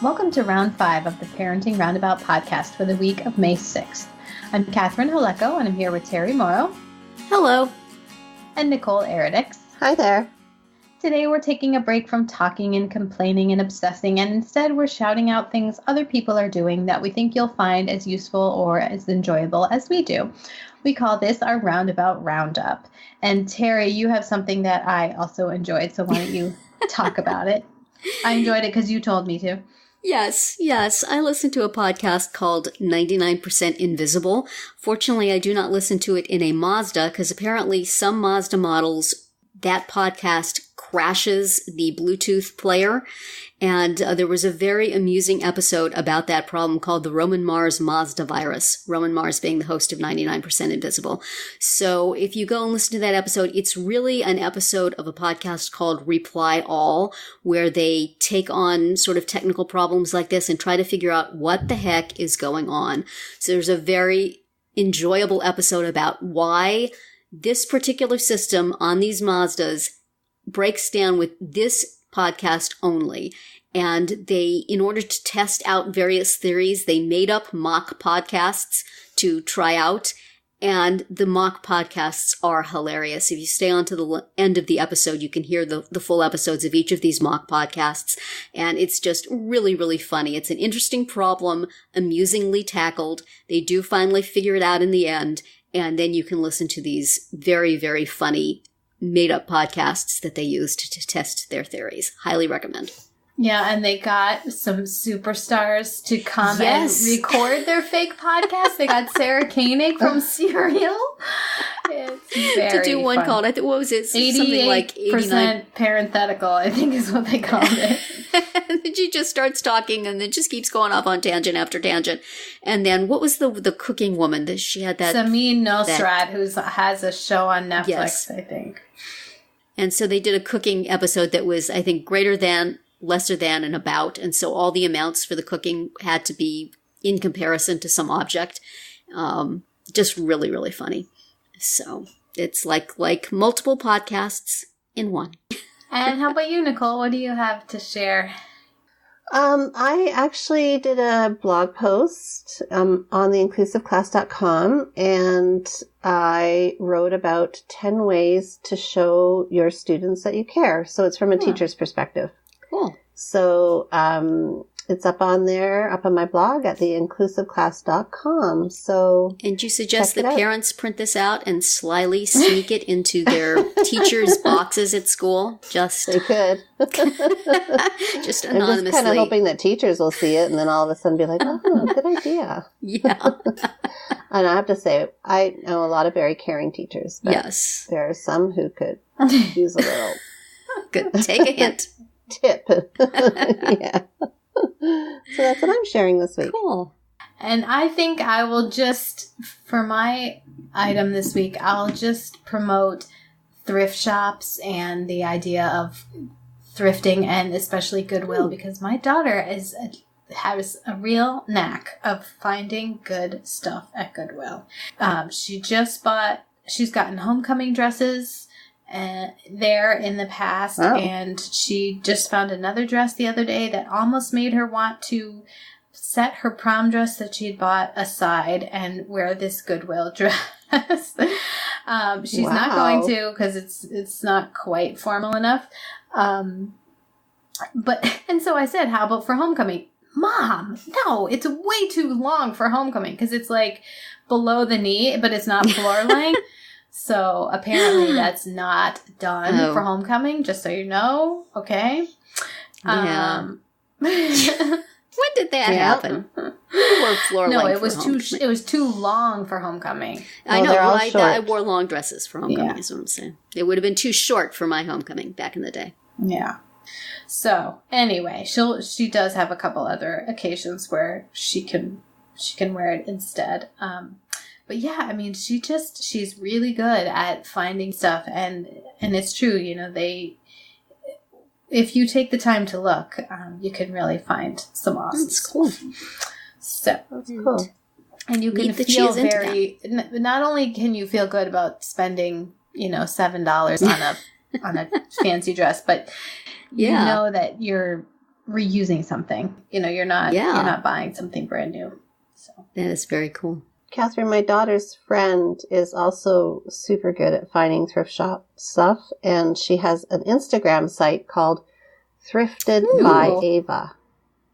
Welcome to Round 5 of the Parenting Roundabout podcast for the week of May 6th. I'm Catherine Haleko, and I'm here with Terry Morrow. Hello. And Nicole Eridix. Hi there. Today we're taking a break from talking and complaining and obsessing, and instead we're shouting out things other people are doing that we think you'll find as useful or as enjoyable as we do. We call this our Roundabout Roundup. And Terry, you have something that I also enjoyed, so why don't you talk about it? I enjoyed it because you told me to. Yes. I listen to a podcast called 99% Invisible. Fortunately, I do not listen to it in a Mazda because apparently some Mazda models, that podcast crashes the Bluetooth player. And there was a very amusing episode about that problem called the Roman Mars Mazda virus. Roman Mars being the host of 99% Invisible. So if you go and listen to that episode, it's really an episode of a podcast called Reply All, where they take on sort of technical problems like this and try to figure out what the heck is going on. So there's a very enjoyable episode about why this particular system on these Mazdas breaks down with this podcast only. And they, in order to test out various theories, they made up mock podcasts to try out. And the mock podcasts are hilarious. If you stay on to the end of the episode, you can hear the full episodes of each of these mock podcasts. And it's just really, really funny. It's an interesting problem, amusingly tackled. They do finally figure it out in the end. And then you can listen to these very, very funny made-up podcasts that they used to test their theories. Highly recommend. Yeah, and they got some superstars to come and record their fake podcast. They got Sarah Koenig from Serial. It's very to do one fun. called, I think, what was it? Something like 88% parenthetical, I think is what they called it. And then she just starts talking and then just keeps going off on tangent after tangent. And then what was the cooking woman that she had that? Samin Nosrat, who has a show on Netflix, yes. I think. And so they did a cooking episode that was, I think, greater than, lesser than, and about. And so all the amounts for the cooking had to be in comparison to some object. Just really, really funny. So it's like multiple podcasts in one. And how about you, Nicole? What do you have to share? I actually did a blog post on theinclusiveclass.com, and I wrote about 10 ways to show your students that you care. So it's from a teacher's perspective. Cool. So it's up on there, up on my blog at theinclusiveclass.com. So and you suggest that parents print this out and slyly sneak it into their teachers' boxes at school? They could. Just anonymously. I'm just kind of hoping that teachers will see it and then all of a sudden be like, oh, good idea. Yeah. And I have to say, I know a lot of very caring teachers. But yes. There are some who could use a little Good. Take a hint. Tip. Yeah. So that's what I'm sharing this week. Cool. And I think I will just, for my item this week, I'll just promote thrift shops and the idea of thrifting, and especially Goodwill, because my daughter has a real knack of finding good stuff at Goodwill. She's gotten homecoming dresses there in the past, and she just found another dress the other day that almost made her want to set her prom dress that she'd bought aside and wear this Goodwill dress. She's not going to, because it's not quite formal enough. And so I said, how about for homecoming? Mom, no, it's way too long for homecoming, because it's like below the knee, but it's not floor length. So apparently that's not done for homecoming, just so you know. Okay. Yeah. When did that happen? No, it was too long for homecoming. I know. I wore long dresses for homecoming, is what I'm saying. It would have been too short for my homecoming back in the day. Yeah. So anyway, she does have a couple other occasions where she can wear it instead. But yeah, I mean, she's really good at finding stuff, and it's true, if you take the time to look, you can really find some awesome That's cool. So that's cool. And you can feel not only can you feel good about spending, $7 on a fancy dress, but you know that you're reusing something. You're not buying something brand new. So that is very cool. Catherine, my daughter's friend is also super good at finding thrift shop stuff, and she has an Instagram site called Thrifted by Ava.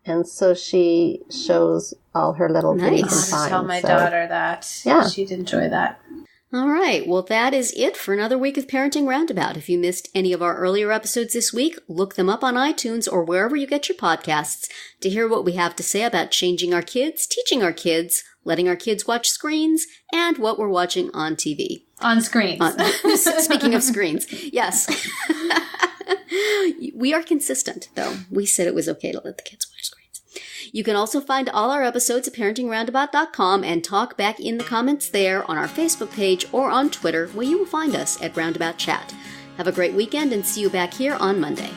And so she shows all her little things and finds. Tell my daughter that. Yeah. She'd enjoy that. All right. Well, that is it for another week of Parenting Roundabout. If you missed any of our earlier episodes this week, look them up on iTunes or wherever you get your podcasts to hear what we have to say about changing our kids, teaching our kids, letting our kids watch screens, and what we're watching on TV. On screens. Speaking of screens, yes. We are consistent, though. We said it was okay to let the kids watch screens. You can also find all our episodes at parentingroundabout.com and talk back in the comments there on our Facebook page or on Twitter, where you will find us at Roundabout Chat. Have a great weekend and see you back here on Monday.